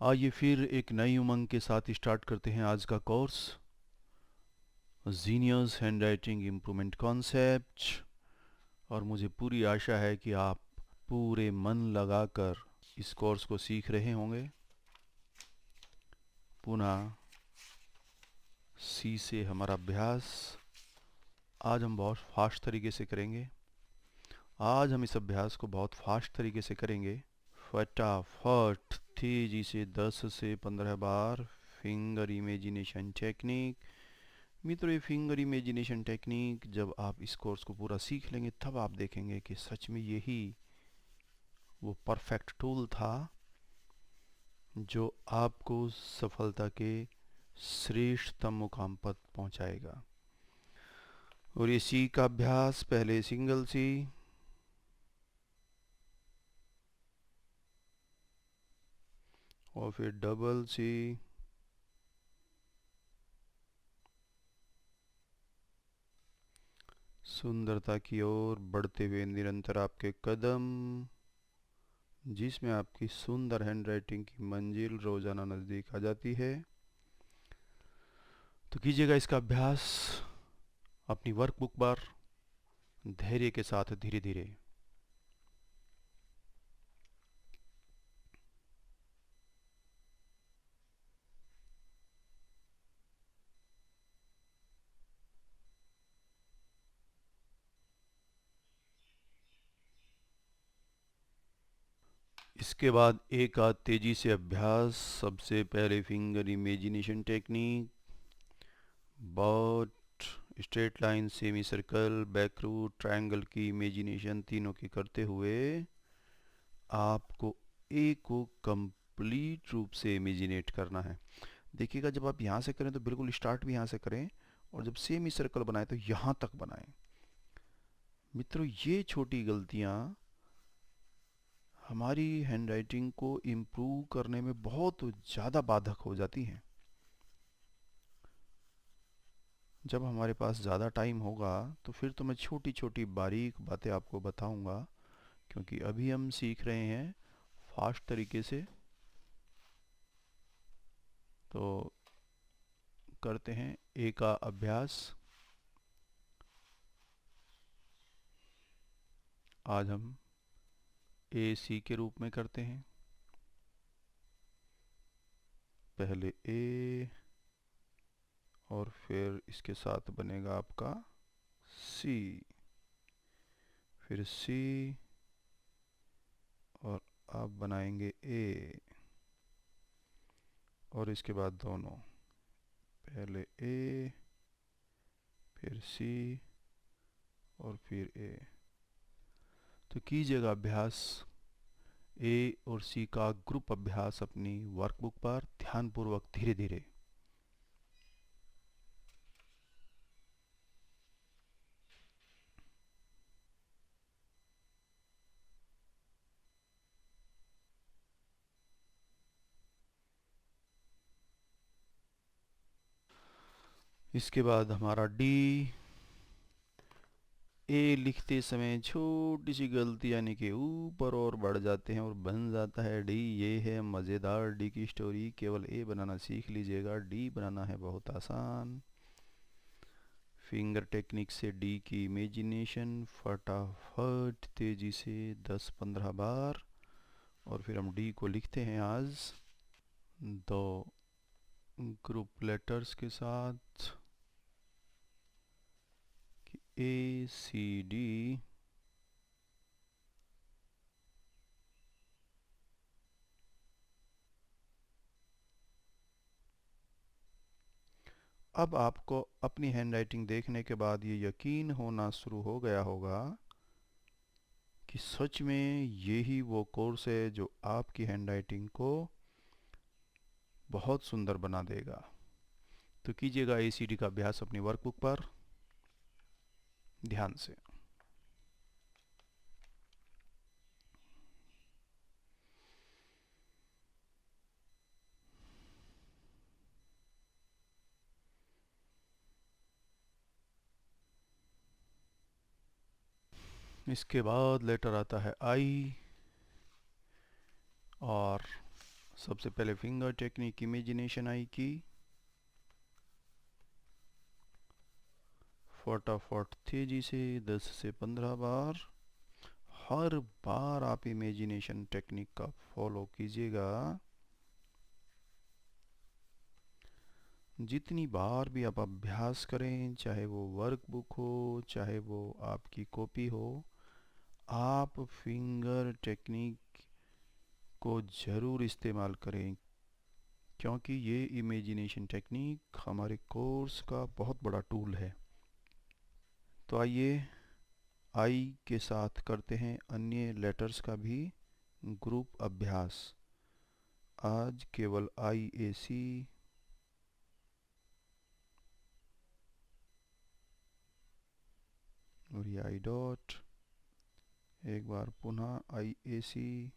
आइए फिर एक नई उमंग के साथ स्टार्ट करते हैं आज का course. Genius hand writing improvement concept. और मुझे पूरी आशा है कि आप पूरे मन लगाकर इस कोर्स को सीख रहे होंगे। पुनः सी से हमारा अभ्यास आज हम बहुत फास्ट तरीके से करेंगे। आज हम इस अभ्यास को बहुत फास्ट तरीके से करेंगे। फटाफट तेजी से 10 से 15 बार फिंगर इमेजिनेशन टेक्निक। मित्रों, ये फिंगर इमेजिनेशन टेक्निक जब आप इस कोर्स को पूरा सीख लेंगे तब आप देखेंगे कि सच में यही वो परफेक्ट टूल था जो आपको सफलता के श्रेष्ठतम मुकाम पर पहुंचाएगा। और ये सी का अभ्यास पहले सिंगल सी और फिर डबल सी सुंदरता की ओर बढ़ते हुए निरंतर आपके कदम, जिसमें आपकी सुंदर हैंडराइटिंग की मंजिल रोजाना नज़दीक आ जाती है। तो कीजिएगा इसका अभ्यास अपनी वर्कबुक पर धैर्य के साथ धीरे धीरे। इसके बाद एक आध तेजी से अभ्यास। सबसे पहले finger imagination technique, dot, straight line, semi circle, बैकरूट, ट्रायंगल की इमेजिनेशन तीनों की करते हुए आपको ए को कंप्लीट रूप से इमेजिनेट करना है। देखिएगा, जब आप यहाँ से करें तो बिल्कुल स्टार्ट भी यहाँ से करें, और जब सेमी सर्कल बनाए तो यहाँ तक बनाएं। मित्रों, ये छोटी गलतियाँ हमारी हैंडराइटिंग को इम्प्रूव करने में बहुत ज़्यादा बाधक हो जाती हैं। जब हमारे पास ज़्यादा टाइम होगा तो फिर तो मैं छोटी छोटी बारीक बातें आपको बताऊंगा, क्योंकि अभी हम सीख रहे हैं फास्ट तरीके से। तो करते हैं ए का अभ्यास। आज हम ए सी के रूप में करते हैं। पहले ए और फिर इसके साथ बनेगा आपका सी, फिर सी और आप बनाएंगे ए, और इसके बाद दोनों, पहले ए फिर सी और फिर ए। तो कीजिएगा अभ्यास ए और सी का ग्रुप अभ्यास अपनी वर्कबुक पर ध्यानपूर्वक धीरे धीरे। इसके बाद हमारा डी। ए लिखते समय छोटी सी गलती यानी कि ऊपर और बढ़ जाते हैं और बन जाता है डी। ये है मज़ेदार डी की स्टोरी। केवल ए बनाना सीख लीजिएगा, डी बनाना है बहुत आसान। फिंगर टेक्निक से डी की इमेजिनेशन फटाफट तेजी से 10-15 बार। और फिर हम डी को लिखते हैं आज दो ग्रुप लेटर्स के साथ, ए सी डी। अब आपको अपनी हैंडराइटिंग देखने के बाद ये यकीन होना शुरू हो गया होगा कि सच में यही वो कोर्स है जो आपकी हैंडराइटिंग को बहुत सुंदर बना देगा। तो कीजिएगा एसीडी का अभ्यास अपनी वर्कबुक पर ध्यान से। इसके बाद लेटर आता है आई, और सबसे पहले फिंगर टेक्निक इमेजिनेशन आई की, फटाफट तेजी से 10 से 15 बार। हर बार आप इमेजिनेशन टेक्निक का फॉलो कीजिएगा। जितनी बार भी आप अभ्यास करें, चाहे वो वर्कबुक हो, चाहे वो आपकी कॉपी हो, आप फिंगर टेक्निक को ज़रूर इस्तेमाल करें, क्योंकि ये इमेजिनेशन टेक्निक हमारे कोर्स का बहुत बड़ा टूल है। तो आइए आई के साथ करते हैं अन्य लेटर्स का भी ग्रुप अभ्यास। आज केवल आई ए सी, और ये आई डॉट, एक बार पुनः आई ए सी,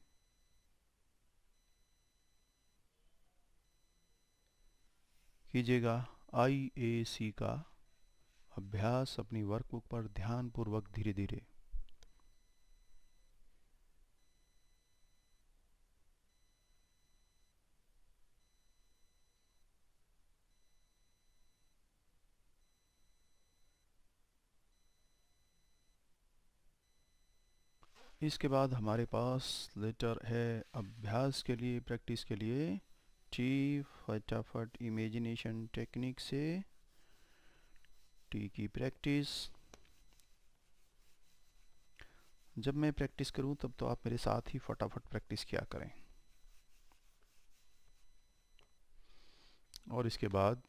कीजिएगा आई ए सी का अभ्यास अपनी वर्कबुक पर ध्यानपूर्वक धीरे धीरे। इसके बाद हमारे पास लेटर है अभ्यास के लिए, प्रैक्टिस के लिए टी। फटाफट इमेजिनेशन टेक्निक से टी की प्रैक्टिस। जब मैं प्रैक्टिस करूं तब तो आप मेरे साथ ही फटाफट प्रैक्टिस किया करें। और इसके बाद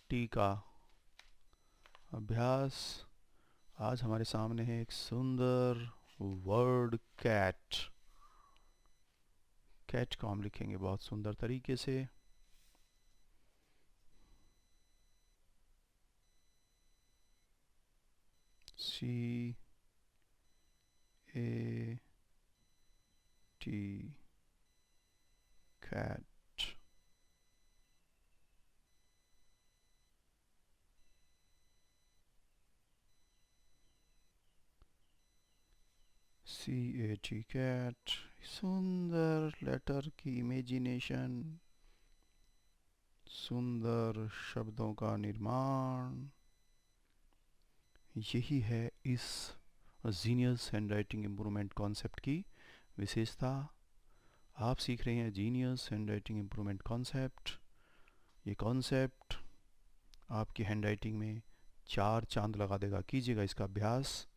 टी का अभ्यास। आज हमारे सामने है एक सुंदर वर्ड कैट। कैट को हम लिखेंगे बहुत सुंदर तरीके से। C A T, cat. C A T, cat. सुंदर लेटर की इमेजिनेशन, सुंदर शब्दों का निर्माण, यही है इस जीनियस हैंडराइटिंग इम्प्रूवमेंट कॉन्सेप्ट की विशेषता। आप सीख रहे हैं जीनियस हैंडराइटिंग इम्प्रूवमेंट कॉन्सेप्ट। ये कॉन्सेप्ट आपकी हैंडराइटिंग में 4 चांद लगा देगा। कीजिएगा इसका अभ्यास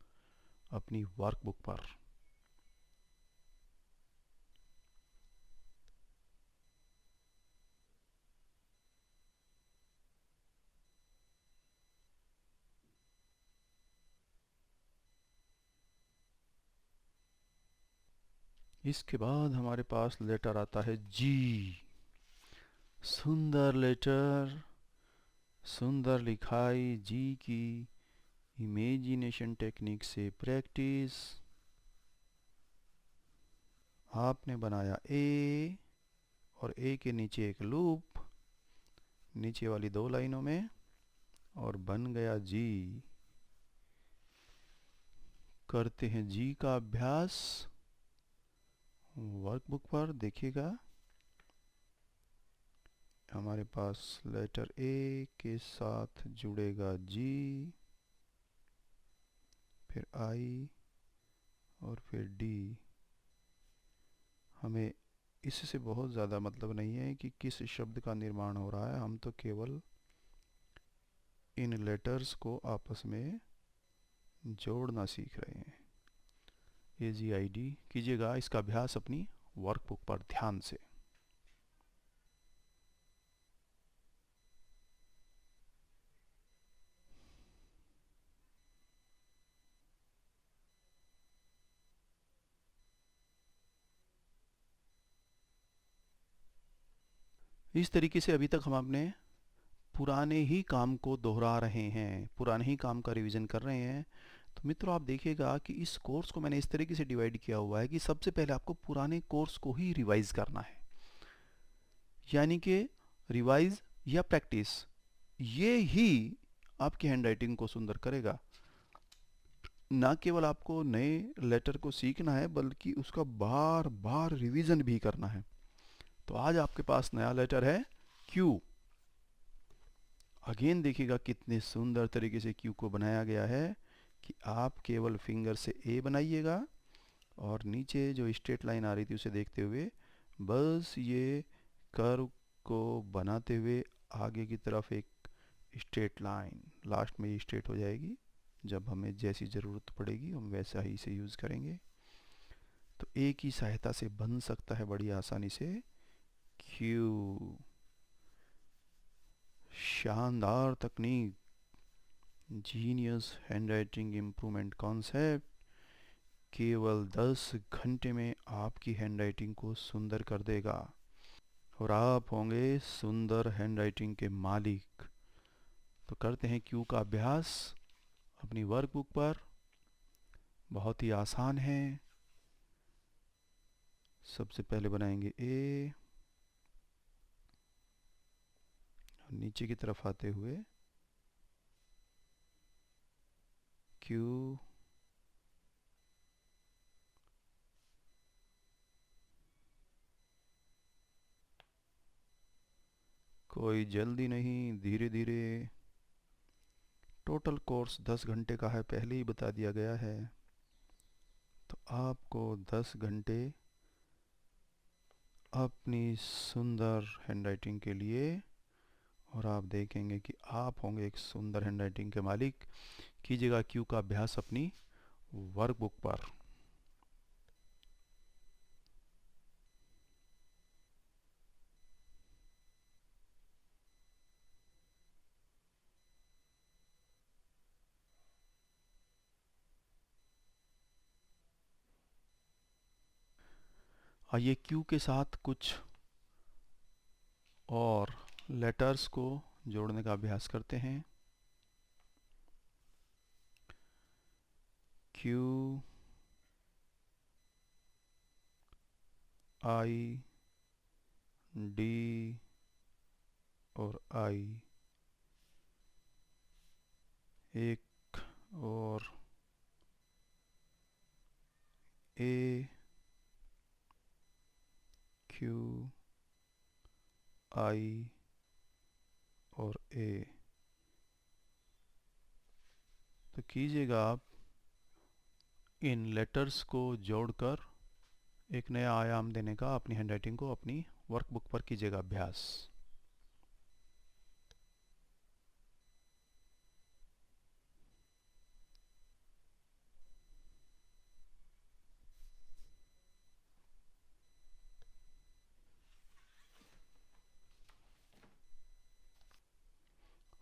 अपनी वर्कबुक पर। इसके बाद हमारे पास लेटर आता है जी। सुंदर लेटर, सुंदर लिखाई। जी की इमेजिनेशन टेक्निक से प्रैक्टिस। आपने बनाया ए, और ए के नीचे एक लूप, नीचे वाली 2 लाइनों में, और बन गया जी। करते हैं जी का अभ्यास वर्कबुक पर। देखिएगा हमारे पास लेटर ए के साथ जुड़ेगा जी, फिर आई, और फिर डी। हमें इससे बहुत ज़्यादा मतलब नहीं है कि किस शब्द का निर्माण हो रहा है, हम तो केवल इन लेटर्स को आपस में जोड़ना सीख रहे हैं। ए जी आई डी। कीजिएगा इसका अभ्यास अपनी वर्कबुक पर ध्यान से। इस तरीके से अभी तक हम अपने पुराने ही काम को दोहरा रहे हैं, पुराने ही काम का रिवीजन कर रहे हैं। तो मित्रों, आप देखिएगा कि इस कोर्स को मैंने इस तरीके से डिवाइड किया हुआ है कि सबसे पहले आपको पुराने कोर्स को ही रिवाइज करना है, यानी कि रिवाइज या प्रैक्टिस, ये ही आपकी हैंडराइटिंग को सुंदर करेगा। ना केवल आपको नए लेटर को सीखना है, बल्कि उसका बार बार रिवीजन भी करना है। तो आज आपके पास नया लेटर है क्यू। अगेन देखिएगा कितने सुंदर तरीके से क्यू को बनाया गया है कि आप केवल फिंगर से ए बनाइएगा और नीचे जो स्ट्रेट लाइन आ रही थी उसे देखते हुए बस ये कर्व को बनाते हुए आगे की तरफ एक स्ट्रेट लाइन, लास्ट में ये स्ट्रेट हो जाएगी। जब हमें जैसी ज़रूरत पड़ेगी हम वैसा ही इसे यूज़ करेंगे। तो ए की सहायता से बन सकता है बड़ी आसानी से क्यू। शानदार तकनीक, जीनियस हैंडराइटिंग इम्प्रूवमेंट कॉन्सेप्ट केवल 10 घंटे में आपकी हैंडराइटिंग को सुंदर कर देगा और आप होंगे सुंदर हैंडराइटिंग के मालिक। तो करते हैं क्यू का अभ्यास अपनी वर्कबुक पर। बहुत ही आसान है। सबसे पहले बनाएंगे ए, नीचे की तरफ आते हुए क्यू, कोई जल्दी नहीं, धीरे धीरे। टोटल कोर्स 10 घंटे का है, पहले ही बता दिया गया है। तो आपको 10 घंटे अपनी सुंदर हैंडराइटिंग के लिए, और आप देखेंगे कि आप होंगे एक सुंदर हैंडराइटिंग के मालिक। कीजिएगा क्यू का अभ्यास अपनी वर्कबुक पर। आइए क्यू के साथ कुछ और लेटर्स को जोड़ने का अभ्यास करते हैं। क्यू, आई, डी और आई, एक और ए, क्यू, आई और ए। तो कीजिएगा आप इन लेटर्स को जोड़कर एक नया आयाम देने का अपनी हैंडराइटिंग को अपनी वर्कबुक पर कीजिएगा अभ्यास।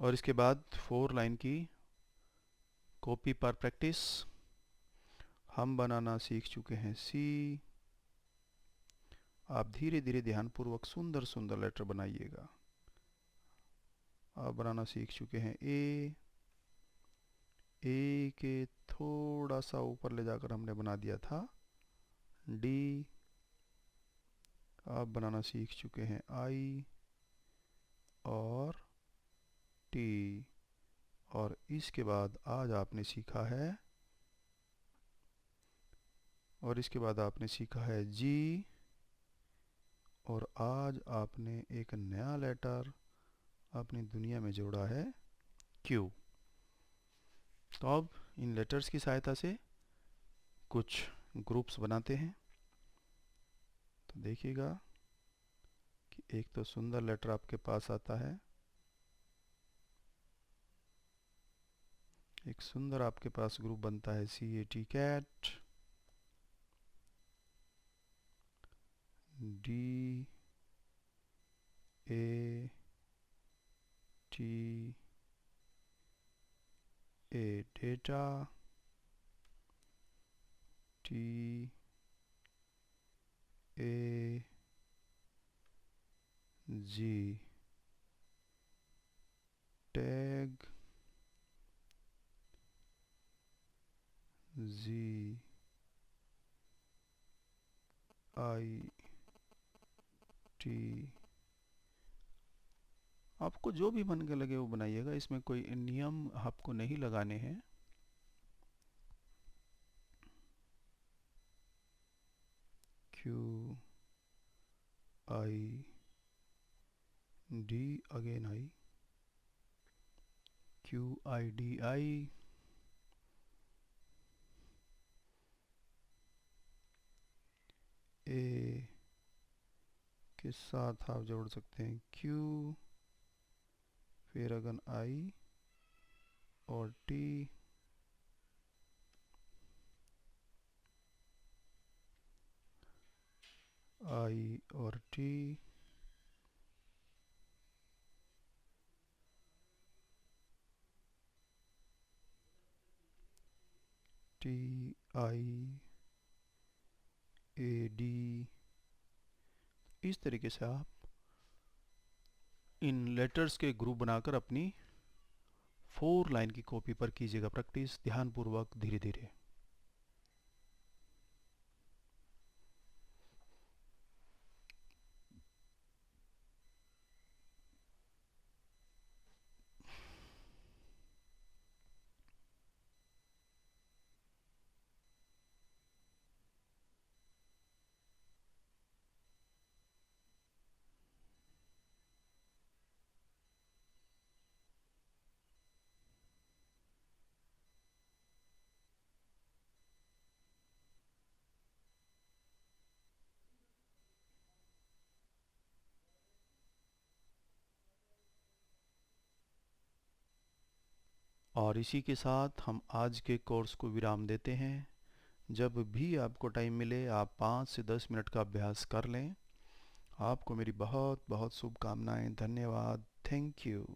और इसके बाद 4 लाइन की कॉपी पर प्रैक्टिस। हम बनाना सीख चुके हैं सी। आप धीरे धीरे ध्यानपूर्वक सुंदर सुंदर लेटर बनाइएगा। आप बनाना सीख चुके हैं ए। ए के थोड़ा सा ऊपर ले जाकर हमने बना दिया था डी। आप बनाना सीख चुके हैं आई और टी। और इसके बाद आज आपने सीखा है, और इसके बाद आपने सीखा है जी। और आज आपने एक नया लेटर अपनी दुनिया में जोड़ा है क्यू। तो अब इन लेटर्स की सहायता से कुछ ग्रुप्स बनाते हैं। तो देखिएगा कि एक तो सुंदर लेटर आपके पास आता है, एक सुंदर आपके पास ग्रुप बनता है C A T cat, D A T A data, T A G tag, G I T. आपको जो भी मन के लगे वो बनाइएगा, इसमें कोई नियम आपको नहीं लगाने हैं। Q, I D, again I, Q I D I, A के साथ आप जोड़ सकते हैं क्यू, फिर अगन आई और टी, आई और T, T I A D. इस तरीके से आप इन लेटर्स के ग्रुप बनाकर अपनी 4 लाइन की कॉपी पर कीजिएगा प्रैक्टिस ध्यानपूर्वक धीरे धीरे। और इसी के साथ हम आज के कोर्स को विराम देते हैं। जब भी आपको टाइम मिले आप 5 से 10 मिनट का अभ्यास कर लें। आपको मेरी बहुत बहुत शुभकामनाएं। धन्यवाद। Thank you.